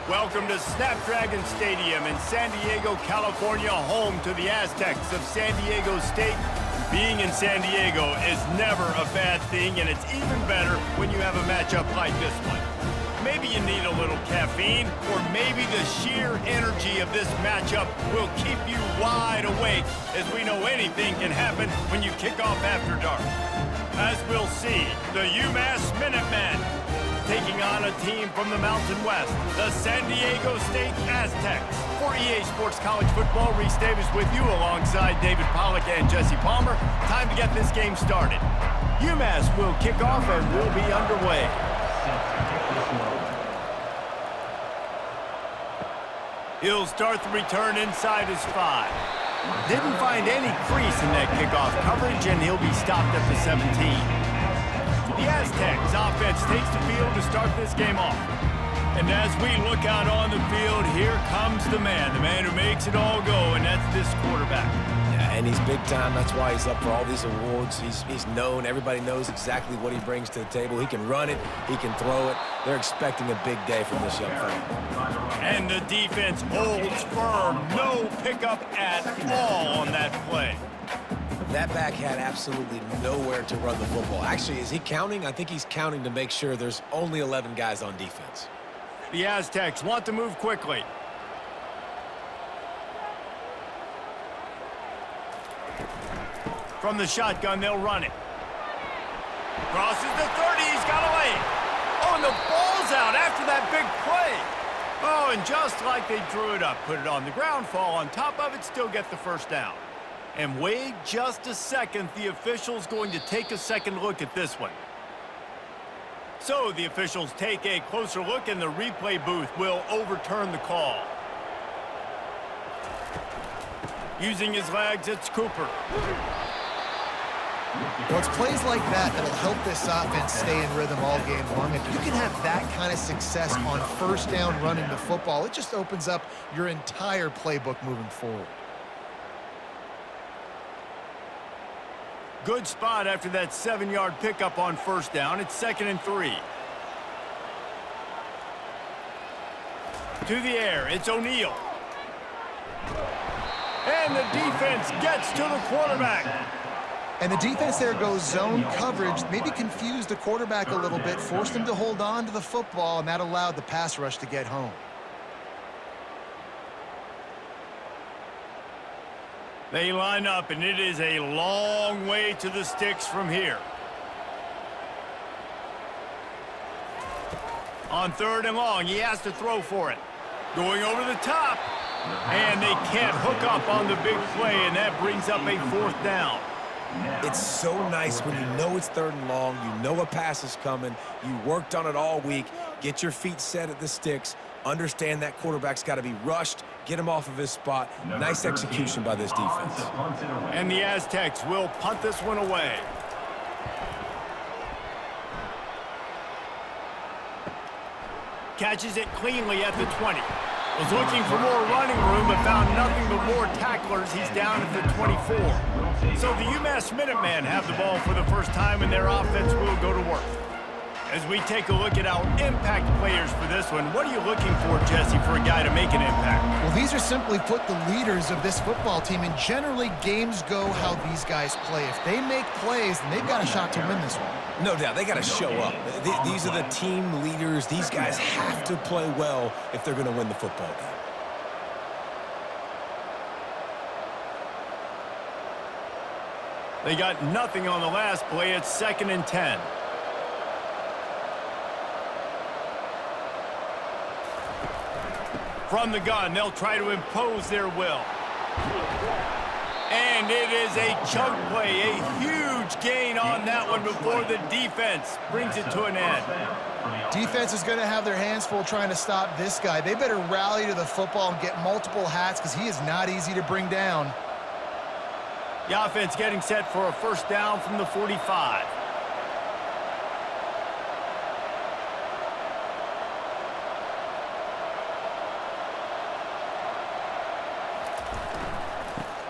Welcome to Snapdragon Stadium in San Diego, California, home to the Aztecs of San Diego State. Being in San Diego is never a bad thing, and it's even better when you have a matchup like this one. Maybe you need a little caffeine, or maybe the sheer energy of this matchup will keep you wide awake, as we know anything can happen when you kick off after dark. As we'll see, the UMass Minutemen taking on a team from the Mountain West, the San Diego State Aztecs. For EA Sports College Football, Reese Davis with you alongside David Pollack and Jesse Palmer. Time to get this game started. UMass will kick off and will be underway. He'll start the return inside his 5. Didn't find any crease in that kickoff coverage, and he'll be stopped at the 17. The Aztecs offense takes the field to start this game off. And as we look out on the field, here comes the man who makes it all go, and that's this quarterback. Yeah, and he's big time. That's why he's up for all these awards. He's known. Everybody knows exactly what he brings to the table. He can run it. He can throw it. They're expecting a big day from this young fella. And the defense holds firm. No pickup at all on that play. That back had absolutely nowhere to run the football. Actually, is he counting? I think he's counting to make sure there's only 11 guys on defense. The Aztecs want to move quickly. From the shotgun, they'll run it. Crosses the 30, he's got a lane. Oh, and the ball's out after that big play. Oh, and just like they drew it up, put it on the ground, fall on top of it, still get the first down. And wait just a second, the official's going to take a second look at this one. So the officials take a closer look, and the replay booth will overturn the call. Using his legs, it's Cooper. Well, it's plays like that that'll help this offense stay in rhythm all game long. If you can have that kind of success on first down running the football, it just opens up your entire playbook moving forward. Good spot after that 7-yard pickup on first down. It's 2nd and 3. To the air, it's O'Neal. And the defense gets to the quarterback. And the defense there goes zone coverage, maybe confused the quarterback a little bit, forced him to hold on to the football, and that allowed the pass rush to get home. They line up, and it is a long way to the sticks from here. On 3rd and long, he has to throw for it. Going over the top, and they can't hook up on the big play, and that brings up a 4th down. It's so nice when you know it's 3rd and long, you know a pass is coming, you worked on it all week, get your feet set at the sticks, understand that quarterback's got to be rushed, get him off of his spot. Nice execution by this defense. And the Aztecs will punt this one away. Catches it cleanly at the 20. Was looking for more running room, but found nothing but more tacklers. He's down at the 24. So the UMass Minutemen have the ball for the first time, and their offense will go to work. As we take a look at our impact players for this one, what are you looking for, Jesse, for a guy to make an impact? Well, these are simply put the leaders of this football team, and generally games go how these guys play. If they make plays, then they've got a shot to win this one. No doubt, they got to show up. These are the team leaders. These guys have to play well if they're going to win the football game. They got nothing on the last play. It's 2nd and 10. From the gun, they'll try to impose their will. And it is a chunk play, a huge gain on that one before the defense brings it to an end. Defense is going to have their hands full trying to stop this guy. They better rally to the football and get multiple hats because he is not easy to bring down. The offense getting set for a first down from the 45.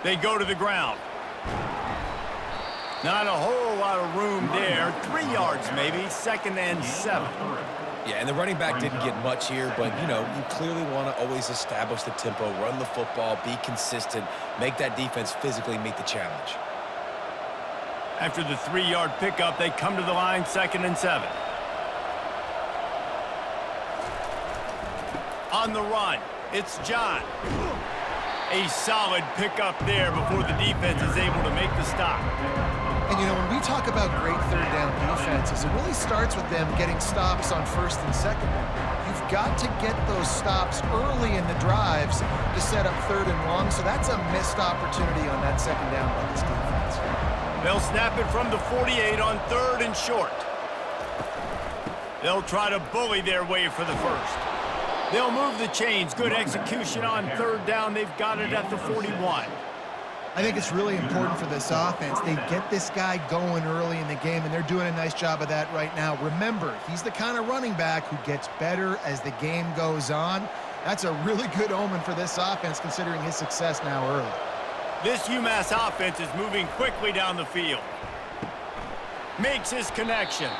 They go to the ground. Not a whole lot of room there. 3 yards maybe, 2nd and 7. Yeah, and the running back didn't get much here, but, you know, you clearly want to always establish the tempo, run the football, be consistent, make that defense physically meet the challenge. After the 3-yard pickup, they come to the line, 2nd and 7. On the run, it's John. A solid pickup there before the defense is able to make the stop. And, you know, when we talk about great third down defenses, it really starts with them getting stops on 1st and 2nd. You've got to get those stops early in the drives to set up 3rd and long, so that's a missed opportunity on that 2nd down by this defense. They'll snap it from the 48 on 3rd and short. They'll try to bully their way for the 1st. They'll move the chains. Good execution on 3rd down. They've got it at the 41. I think it's really important for this offense. They get this guy going early in the game, and they're doing a nice job of that right now. Remember, he's the kind of running back who gets better as the game goes on. That's a really good omen for this offense, considering his success now early. This UMass offense is moving quickly down the field. Makes his connection.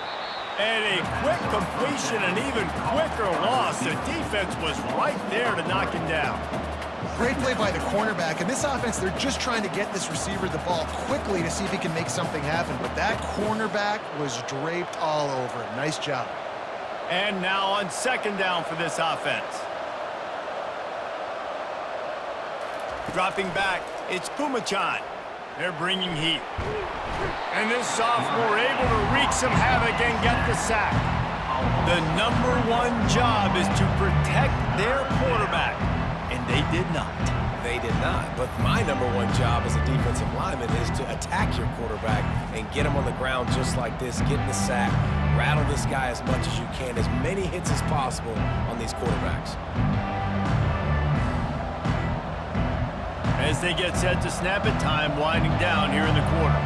And a quick completion, an even quicker loss. The defense was right there to knock him down. Great play by the cornerback. And this offense, they're just trying to get this receiver the ball quickly to see if he can make something happen. But that cornerback was draped all over him. Nice job. And now on 2nd down for this offense. Dropping back, it's Pumachan. They're bringing heat. And this sophomore able to wreak some havoc and get the sack. The #1 job is to protect their quarterback. And they did not. They did not. But my #1 job as a defensive lineman is to attack your quarterback and get him on the ground just like this, get in the sack, rattle this guy as much as you can, as many hits as possible on these quarterbacks. As they get set to snap it, time winding down here in the quarter.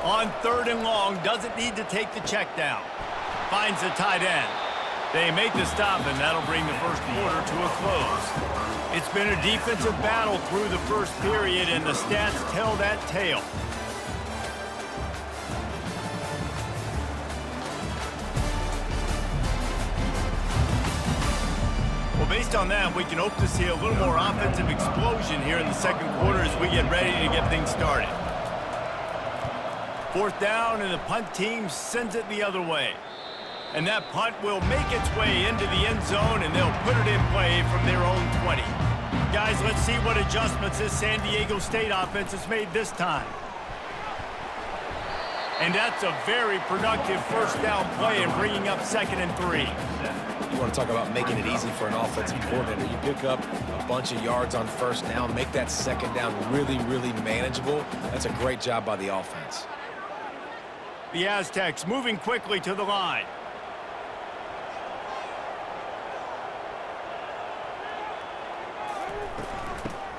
On 3rd and long, doesn't need to take the check down. Finds the tight end. They make the stop, and that'll bring the first quarter to a close. It's been a defensive battle through the first period, and the stats tell that tale. Well, based on that, we can hope to see a little more offensive explosion here in the 2nd quarter as we get ready to get things started. 4th down, and the punt team sends it the other way. And that punt will make its way into the end zone, and they'll put it in play from their own 20. Guys, let's see what adjustments this San Diego State offense has made this time. And that's a very productive 1st down play and bringing up 2nd and 3. You want to talk about making it easy for an offensive coordinator. You pick up a bunch of yards on 1st down, make that 2nd down really, really manageable. That's a great job by the offense. The Aztecs moving quickly to the line.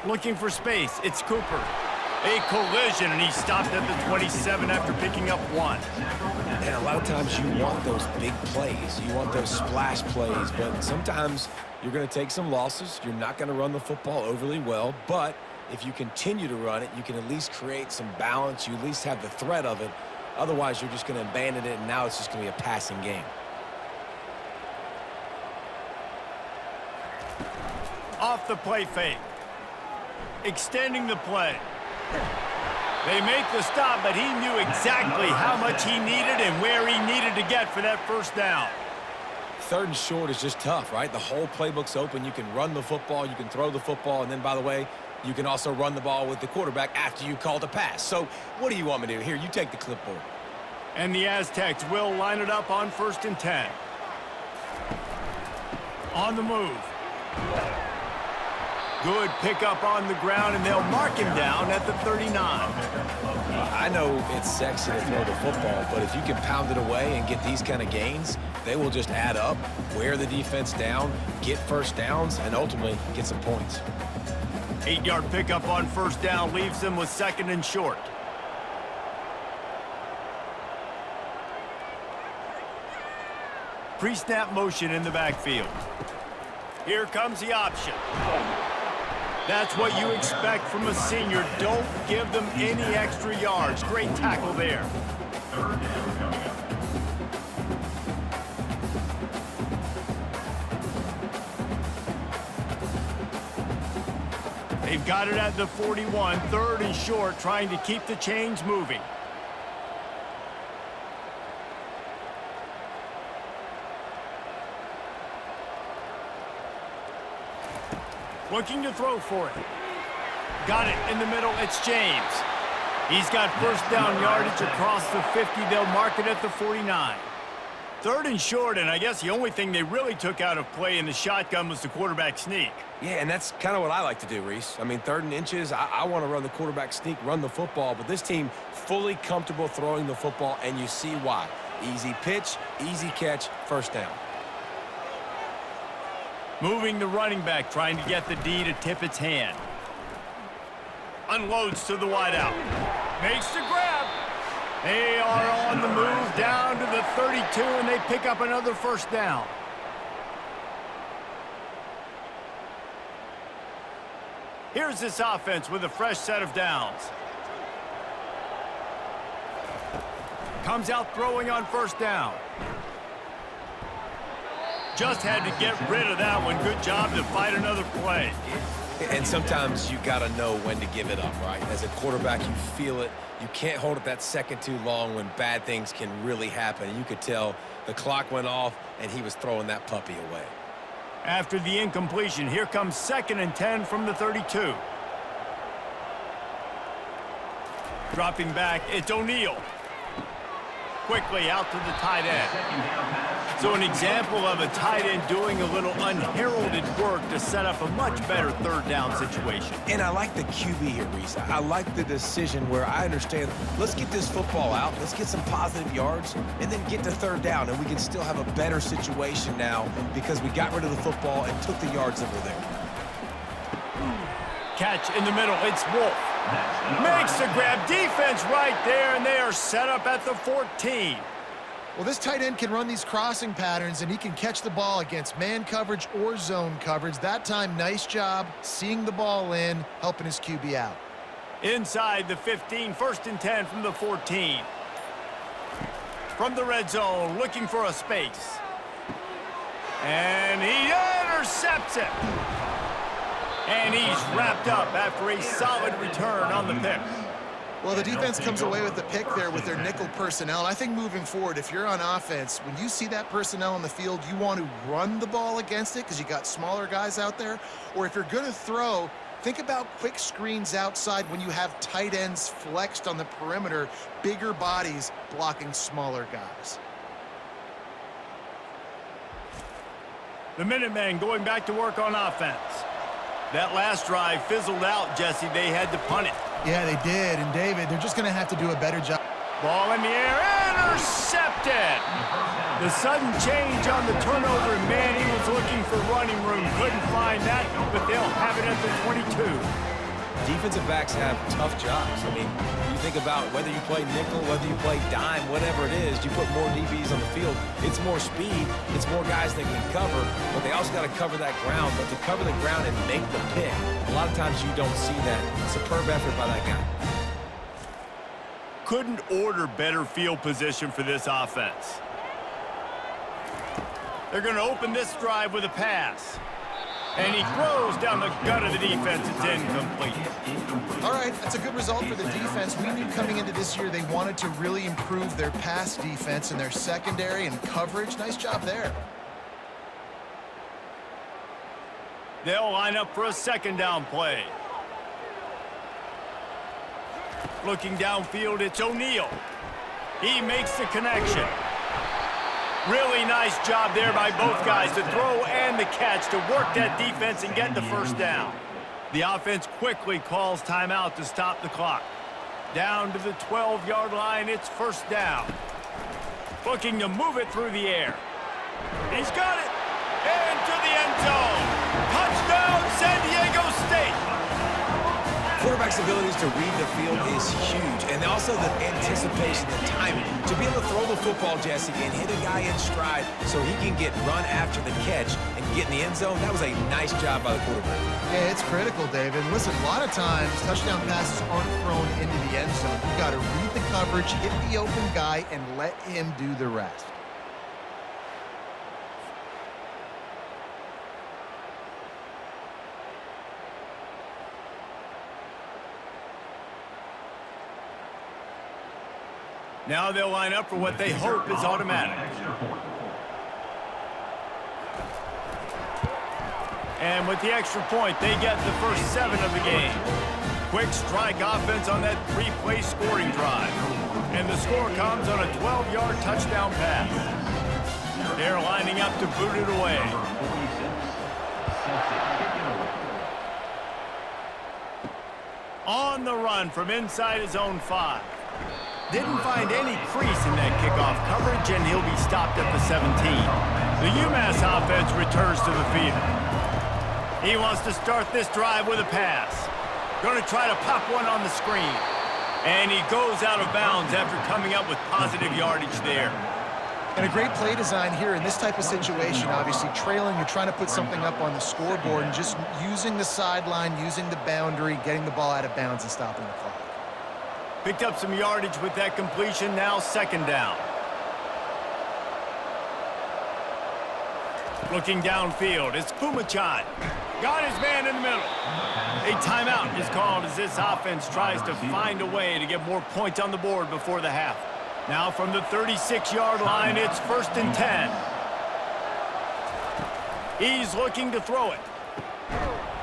Looking for space, it's Cooper. A collision, and he stopped at the 27 after picking up 1. And a lot of times you want those big plays. You want those splash plays, but sometimes you're going to take some losses. You're not going to run the football overly well, but if you continue to run it, you can at least create some balance. You at least have the threat of it. Otherwise, you're just going to abandon it, and now it's just going to be a passing game. Off the play fake. Extending the play. They make the stop, but he knew exactly how much he needed and where he needed to get for that 1st down. 3rd and short is just tough, right? The whole playbook's open. You can run the football, you can throw the football, and then, by the way, you can also run the ball with the quarterback after you call the pass. So what do you want me to do? Here, you take the clipboard. And the Aztecs will line it up on 1st and 10. On the move. Good pickup on the ground, and they'll mark him down at the 39. I know it's sexy to throw the football, but if you can pound it away and get these kind of gains, they will just add up, wear the defense down, get 1st downs, and ultimately get some points. 8-yard pickup on 1st down leaves them with 2nd and short. Pre-snap motion in the backfield. Here comes the option. That's what you expect from a senior. Don't give them any extra yards. Great tackle there. They've got it at the 41, 3rd and short, trying to keep the chains moving. Looking to throw for it. Got it in the middle. It's James. He's got first down yardage across the 50. They'll mark it at the 49. 3rd and short, and I guess the only thing they really took out of play in the shotgun was the quarterback sneak. Yeah, and that's kind of what I like to do, Reese. I mean, 3rd and inches, I want to run the quarterback sneak, run the football, but this team fully comfortable throwing the football, and you see why. Easy pitch, easy catch, first down. Moving the running back, trying to get the D to tip its hand. Unloads to the wideout. Makes the grab. They are on the move down to the 32, and they pick up another first down. Here's this offense with a fresh set of downs. Comes out throwing on first down. Just had to get rid of that one. Good job to fight another play. And sometimes you got to know when to give it up, right? As a quarterback, you feel it. You can't hold it that second too long when bad things can really happen. And you could tell the clock went off, and he was throwing that puppy away. After the incompletion, here comes 2nd and 10 from the 32. Dropping back, it's O'Neal. Quickly out to the tight end. So an example of a tight end doing a little unheralded work to set up a much better 3rd down situation. And I like the QB here, Reese. I like the decision where I understand, let's get this football out, let's get some positive yards, and then get to 3rd down, and we can still have a better situation now because we got rid of the football and took the yards that were there. Catch in the middle, it's Wolf. Makes the grab, defense right there, and they are set up at the 14. Well, this tight end can run these crossing patterns, and he can catch the ball against man coverage or zone coverage. That time, nice job seeing the ball in, helping his QB out. Inside the 15, 1st and 10 from the 14. From the red zone, looking for a space. And he intercepts it. And he's wrapped up after a solid return on the pick. Well, the defense comes away with the pick there with their nickel personnel. And I think moving forward, if you're on offense, when you see that personnel on the field, you want to run the ball against it because you got smaller guys out there. Or if you're going to throw, think about quick screens outside when you have tight ends flexed on the perimeter, bigger bodies blocking smaller guys. The Minutemen going back to work on offense. That last drive fizzled out, Jesse. They had to punt it. Yeah, they did. And, David, they're just going to have to do a better job. Ball in the air, intercepted. The sudden change on the turnover, and man, he was looking for running room. Couldn't find that, but they'll have it at the 22. Defensive backs have tough jobs. I mean, you think about whether you play nickel, whether you play dime, whatever it is, you put more DBs on the field. It's more speed. It's more guys that can cover, but they also got to cover that ground. But to cover the ground and make the pick, a lot of times you don't see that. Superb effort by that guy. Couldn't order better field position for this offense. They're going to open this drive with a pass. And he throws down the gut of the defense. It's incomplete. All right, that's a good result for the defense. We knew coming into this year they wanted to really improve their pass defense and their secondary and coverage. Nice job there. They'll line up for a 2nd down play. Looking downfield, it's O'Neal. He makes the connection. Really nice job there by both guys, the throw and the catch, to work that defense and get the first down. The offense quickly calls timeout to stop the clock. Down to the 12-yard line, it's first down. Looking to move it through the air. He's got it. Into the end zone. Touchdown, San Diego State. quarterback's abilities to read the field is huge, and also the anticipation, the timing. To be able to throw the football, Jesse, and hit a guy in stride so he can get run after the catch and get in the end zone, that was a nice job by the quarterback. Yeah, it's critical, David. Listen, a lot of times, touchdown passes aren't thrown into the end zone. You got to read the coverage, hit the open guy, and let him do the rest. Now they'll line up for what they hope is automatic. And with the extra point, they get the first 7 of the game. Quick strike offense on that 3-play scoring drive. And the score comes on a 12-yard touchdown pass. They're lining up to boot it away. On the run from inside his own 5. Didn't find any crease in that kickoff coverage, and he'll be stopped at the 17. The UMass offense returns to the field. He wants to start this drive with a pass. Going to try to pop one on the screen. And he goes out of bounds after coming up with positive yardage there. And a great play design here in this type of situation. Obviously, trailing, you're trying to put something up on the scoreboard and just using the sideline, using the boundary, getting the ball out of bounds and stopping the clock. Picked up some yardage with that completion, now 2nd down. Looking downfield, it's Pumachan. Got his man in the middle. A timeout is called as this offense tries to find a way to get more points on the board before the half. Now from the 36-yard line, it's 1st and 10. He's looking to throw it.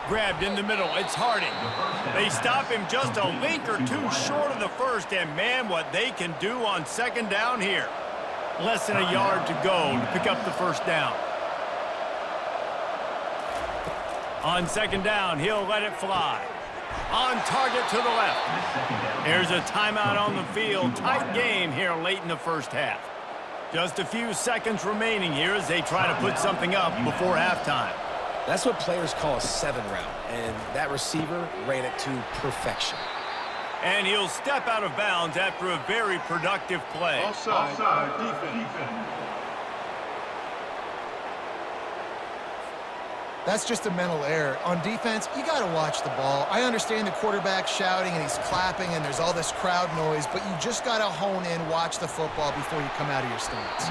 Grabbed in the middle, it's Harding. They stop him just a link or 2 short of the first, and man, what they can do on 2nd down here. Less than a yard to go to pick up the 1st down. On 2nd down, he'll let it fly. On target to the left. There's a timeout on the field. Tight game here late in the 1st half. Just a few seconds remaining here as they try to put something up before halftime. That's what players call a 7 route, and that receiver ran it to perfection. And he'll step out of bounds after a very productive play. Offside defense. That's just a mental error. On defense, you got to watch the ball. I understand the quarterback shouting and he's clapping and there's all this crowd noise, but you just got to hone in, watch the football before you come out of your stance.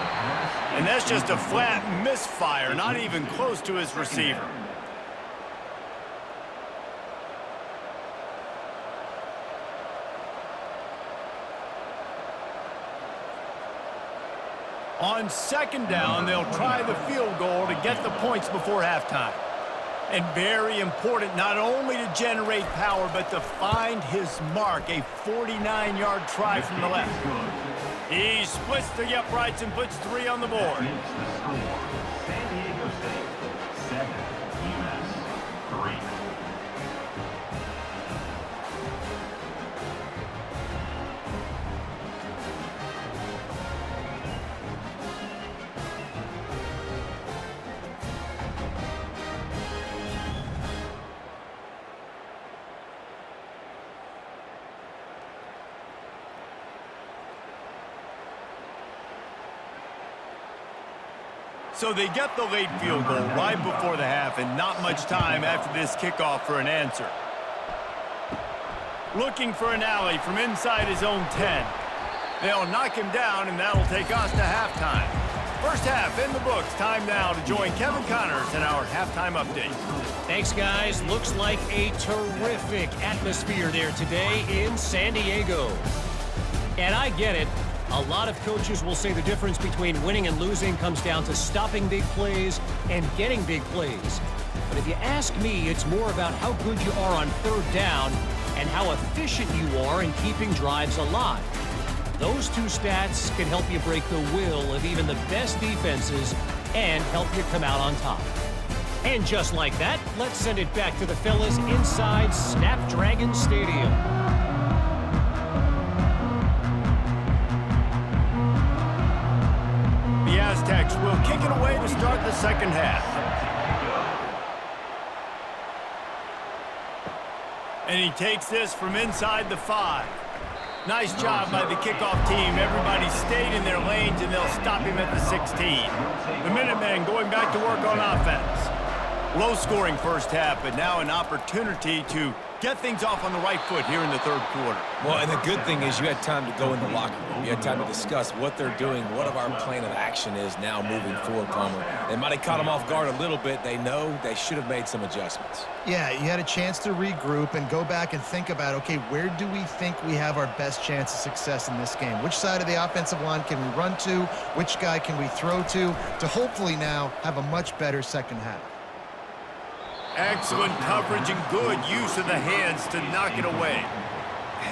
And that's just a flat misfire, not even close to his receiver. On 2nd down, they'll try the field goal to get the points before halftime. And very important not only to generate power, but to find his mark, a 49-yard try from the left. He splits the uprights and puts 3 on the board. San Diego State 7, UMass 3. So they get the late field goal right before the half and not much time after this kickoff for an answer. Looking for an alley from inside his own 10. They'll knock him down, and that'll take us to halftime. 1st half in the books. Time now to join Kevin Connors in our halftime update. Thanks, guys. Looks like a terrific atmosphere there today in San Diego. And I get it. A lot of coaches will say the difference between winning and losing comes down to stopping big plays and getting big plays. But if you ask me, it's more about how good you are on 3rd down and how efficient you are in keeping drives alive. Those 2 stats can help you break the will of even the best defenses and help you come out on top. And just like that, let's send it back to the fellas inside Snapdragon Stadium. The Aztecs will kick it away to start the 2nd half. And he takes this from inside the 5. Nice job by the kickoff team. Everybody stayed in their lanes, and they'll stop him at the 16. The Minutemen going back to work on offense. Low-scoring first half, but now an opportunity to get things off on the right foot here in the third quarter. Well, and the good thing is you had time to go in the locker room. You had time to discuss what they're doing, what of our plan of action is now moving forward, Palmer. They might have caught them off guard a little bit. They know they should have made some adjustments. Yeah, you had a chance to regroup and go back and think about, okay, where do we think we have our best chance of success in this game? Which side of the offensive line can we run to? Which guy can we throw to hopefully now have a much better second half? Excellent coverage and good use of the hands to knock it away.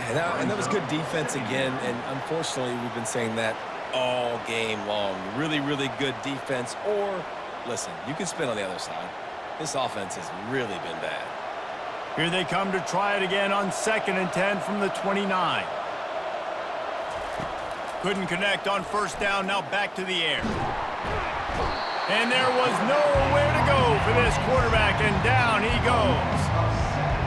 And that was good defense again, and unfortunately we've been saying that all game long. Really, really good defense, or, listen, you can spin on the other side. This offense has really been bad. Here they come to try it again on 2nd and 10 from the 29. Couldn't connect on first down, now back to the air. And there was nowhere to go for this quarterback, and down he goes.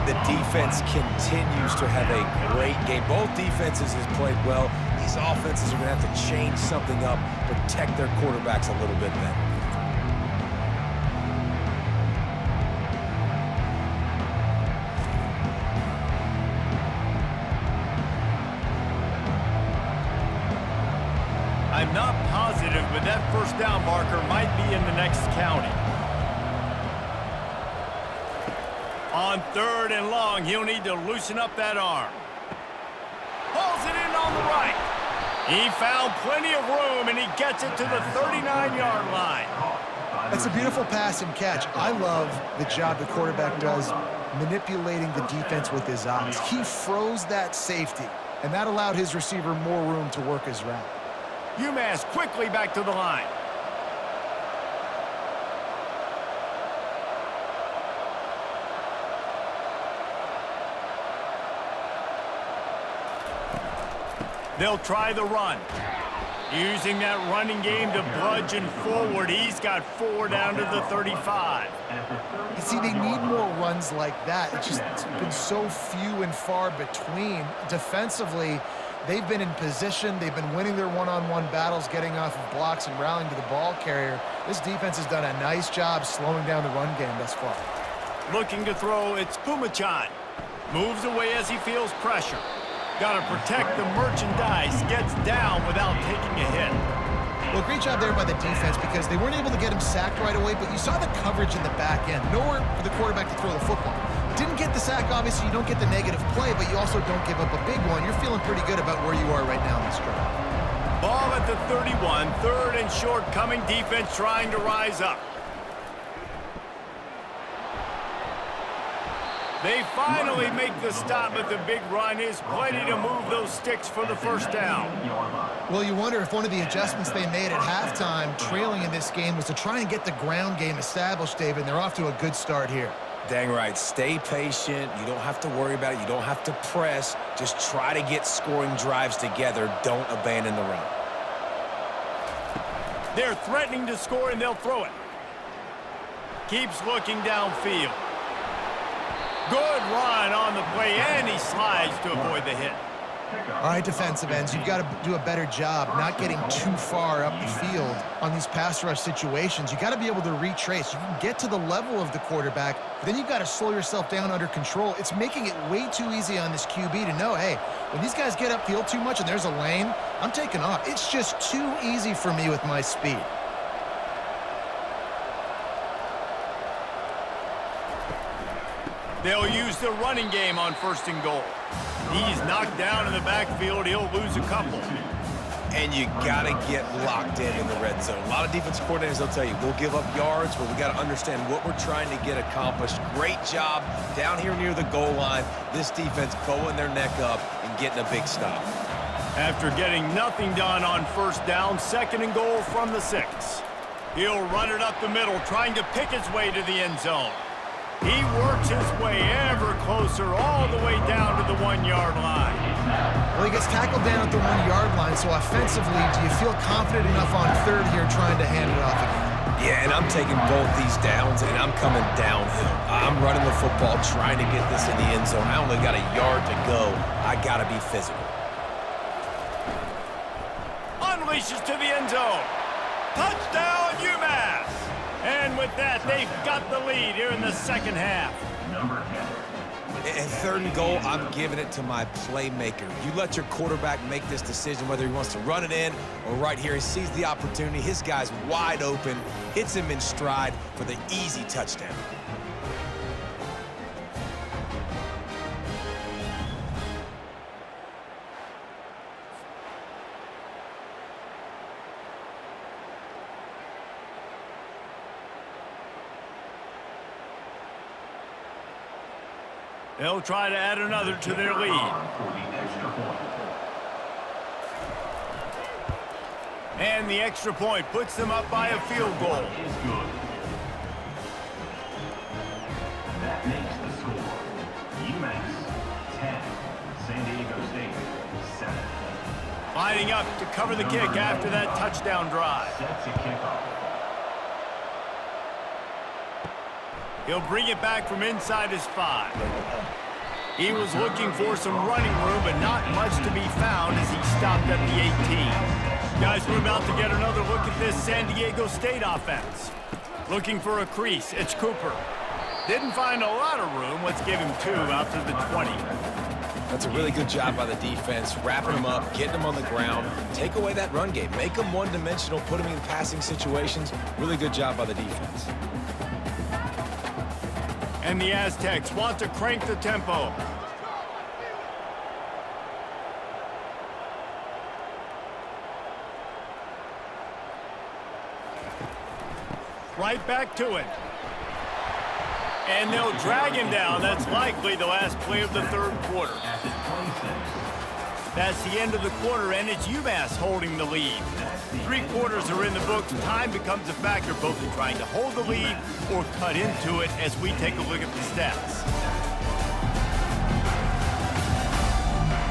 The defense continues to have a great game. Both defenses have played well. These offenses are going to have to change something up, protect their quarterbacks a little bit better. I'm not positive, but that first down marker might be in the next county. On 3rd and long, he'll need to loosen up that arm. Pulls it in on the right. He found plenty of room, and he gets it to the 39-yard line. That's a beautiful pass and catch. I love the job the quarterback does manipulating the defense with his eyes. He froze that safety, and that allowed his receiver more room to work his route. UMass quickly back to the line. They'll try the run. Using that running game to bludgeon forward. He's got 4 down to the 35. You see, they need more runs like that. It's been so few and far between. Defensively, they've been in position. They've been winning their one-on-one battles, getting off of blocks and rallying to the ball carrier. This defense has done a nice job slowing down the run game thus far. Looking to throw, it's Pumachan. Moves away as he feels pressure. Got to protect the merchandise. Gets down without taking a hit. Well, great job there by the defense because they weren't able to get him sacked right away, but you saw the coverage in the back end. Nowhere for the quarterback to throw the football. Didn't get the sack, obviously. You don't get the negative play, but you also don't give up a big one. You're feeling pretty good about where you are right now in this drive. Ball at the 31. 3rd and short coming. Defense trying to rise up. They finally make the stop, but the big run is plenty to move those sticks for the first down. Well, you wonder if one of the adjustments they made at halftime, trailing in this game, was to try and get the ground game established, David. They're off to a good start here. Dang right. Stay patient. You don't have to worry about it. You don't have to press. Just try to get scoring drives together. Don't abandon the run. They're threatening to score, and they'll throw it. Keeps looking downfield. Good run on the play, and he slides to avoid the hit. All right, defensive ends, you've got to do a better job not getting too far up the field on these pass rush situations. You got to be able to retrace. You can get to the level of the quarterback, but then you've got to slow yourself down under control. It's making it way too easy on this QB to know, hey, when these guys get upfield too much and there's a lane, I'm taking off. It's just too easy for me with my speed. They'll use the running game on 1st and goal. He's knocked down in the backfield. He'll lose a couple. And you got to get locked in the red zone. A lot of defensive coordinators, they'll tell you, we'll give up yards, but we got to understand what we're trying to get accomplished. Great job down here near the goal line. This defense bowing their neck up and getting a big stop. After getting nothing done on 1st down, 2nd and goal from the 6. He'll run it up the middle, trying to pick his way to the end zone. He works his way ever closer all the way down to the 1-yard line. Well, he gets tackled down at the 1-yard line, so offensively, do you feel confident enough on 3rd here trying to hand it off again? Yeah, and I'm taking both these downs, and I'm coming downhill. I'm running the football, trying to get this in the end zone. I only got a yard to go. I got to be physical. Unleashes to the end zone. Touchdown, UMass! And with that, they've got the lead here in the second half. Number 10. And third and goal, I'm giving it to my playmaker. You let your quarterback make this decision whether he wants to run it in or right here. He sees the opportunity. His guy's wide open. Hits him in stride for the easy touchdown. They'll try to add another to their lead. For the extra point. And the extra point puts them up by a field goal. Is good. That makes the score. UMass 10. San Diego State 7. Lining up to cover the kick after that touchdown drive. Sets a kickoff. He'll bring it back from inside his 5. He was looking for some running room, but not much to be found as he stopped at the 18. Guys, we're about to get another look at this San Diego State offense. Looking for a crease, it's Cooper. Didn't find a lot of room. Let's give him 2 out to the 20. That's a really good job by the defense, wrapping him up, getting him on the ground. Take away that run game. Make him one-dimensional, put him in passing situations. Really good job by the defense. And the Aztecs want to crank the tempo. Right back to it. And they'll drag him down. That's likely the last play of the third quarter. At the 26. That's the end of the quarter, and it's UMass holding the lead. 3 quarters are in the books. Time becomes a factor, both in trying to hold the lead or cut into it as we take a look at the stats.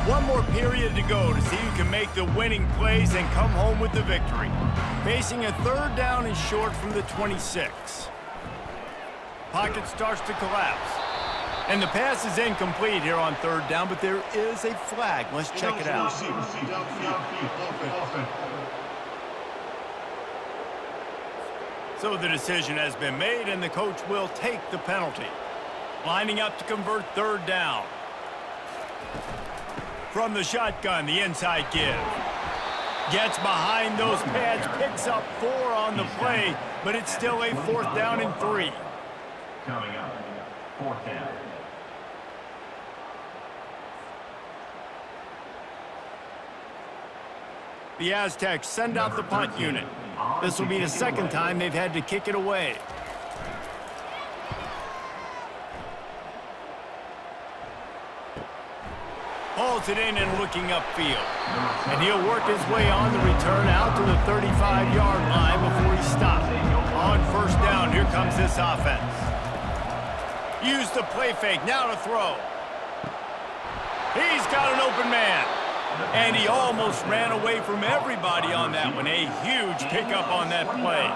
One more period to go to see who can make the winning plays and come home with the victory. Facing a third down and short from the 26. Pocket starts to collapse. And the pass is incomplete here on third down, but there is a flag. Let's check it out. So the decision has been made, and the coach will take the penalty. Lining up to convert third down. From the shotgun, the inside give. Gets behind those pads, picks up 4 on the play, but it's still a 4th down and 3. Coming up, 4th down. The Aztecs send out the punt unit. This will be the second time they've had to kick it away. Hauls it in and looking upfield. And he'll work his way on the return out to the 35-yard line before he stops. On first down, here comes this offense. Use the play fake, now to throw. He's got an open man. And he almost ran away from everybody on that one. A huge pickup on that play.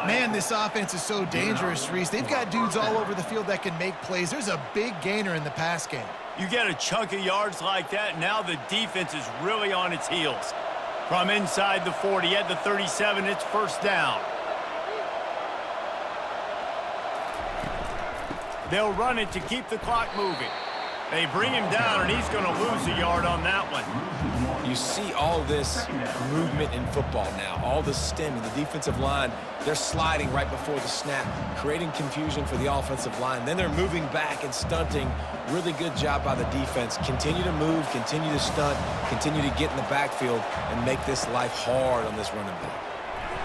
Man, this offense is so dangerous, Reese. They've got dudes all over the field that can make plays. There's a big gainer in the pass game. You get a chunk of yards like that, now the defense is really on its heels. From inside the 40 at the 37, it's first down. They'll run it to keep the clock moving. They bring him down, and he's going to lose a yard on that one. You see all this movement in football now, all the stemming, the defensive line, they're sliding right before the snap, creating confusion for the offensive line. Then they're moving back and stunting. Really good job by the defense. Continue to move, continue to stunt, continue to get in the backfield and make this life hard on this running back.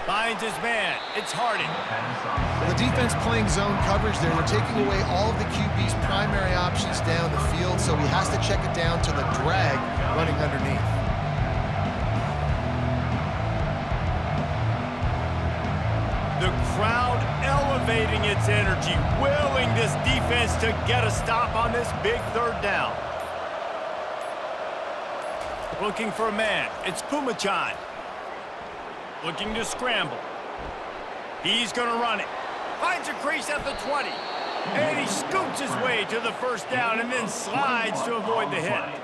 Finds his man. It's Harding. The defense playing zone coverage there. They're taking away all of the QB's primary options down the field, so he has to check it down to the drag running underneath. The crowd elevating its energy, willing this defense to get a stop on this big third down. Looking for a man. It's Pumachan. Looking to scramble. He's going to run it. Finds a crease at the 20. And he scoots his way to the first down and then slides to avoid the hit.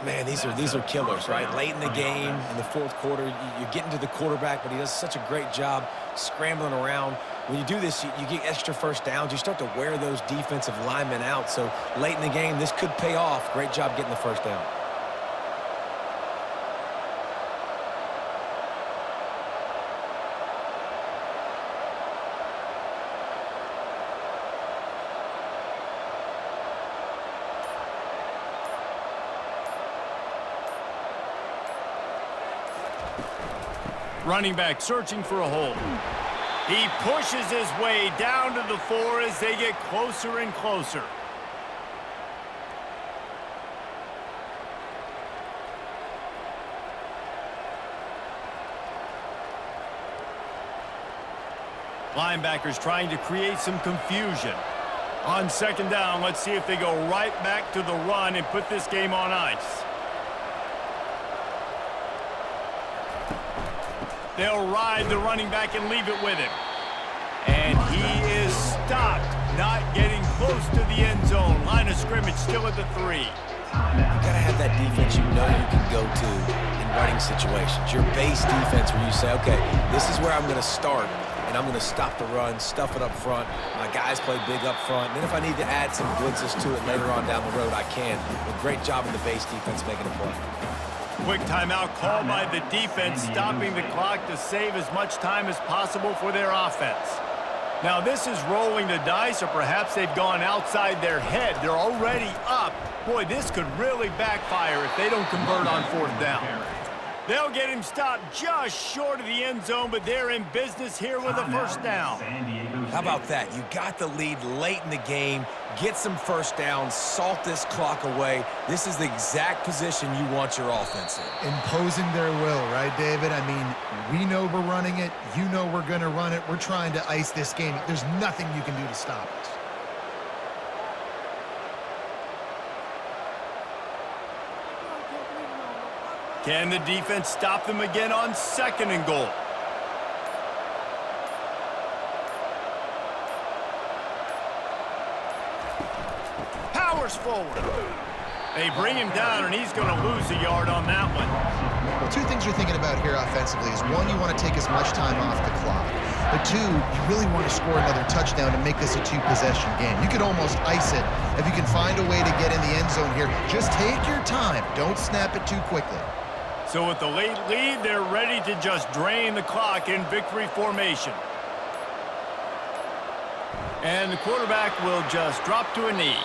Man, these are killers, right? Late in the game, in the fourth quarter, you're getting to the quarterback, but he does such a great job scrambling around. When you do this, you get extra first downs. You start to wear those defensive linemen out. So late in the game, this could pay off. Great job getting the first down. Running back searching for a hole. He pushes his way down to the 4 as they get closer and closer. Linebackers trying to create some confusion. On second down, let's see if they go right back to the run and put this game on ice. They'll ride the running back and leave it with him. And he is stopped, not getting close to the end zone. Line of scrimmage still at the 3. You got to have that defense you know you can go to in running situations. Your base defense where you say, okay, this is where I'm going to start, and I'm going to stop the run, stuff it up front. My guys play big up front. And then if I need to add some blitzes to it later on down the road, I can. But great job in the base defense making a play. Quick timeout called by the defense, stopping the clock to save as much time as possible for their offense. Now, this is rolling the dice, or perhaps they've gone outside their head. They're already up. Boy, this could really backfire if they don't convert on fourth down. They'll get him stopped just short of the end zone, but they're in business here with a first down. How about that? You got the lead late in the game. Get some first downs. Salt this clock away. This is the exact position you want your offense in. Imposing their will, right, David? I mean, we know we're running it. You know we're going to run it. We're trying to ice this game. There's nothing you can do to stop us. Can the defense stop them again on second and goal? Powers forward. They bring him down, and he's going to lose a yard on that one. Well, two things you're thinking about here offensively is, one, you want to take as much time off the clock. But two, you really want to score another touchdown to make this a two-possession game. You could almost ice it if you can find a way to get in the end zone here. Just take your time. Don't snap it too quickly. So with the late lead, they're ready to just drain the clock in victory formation. And the quarterback will just drop to a knee.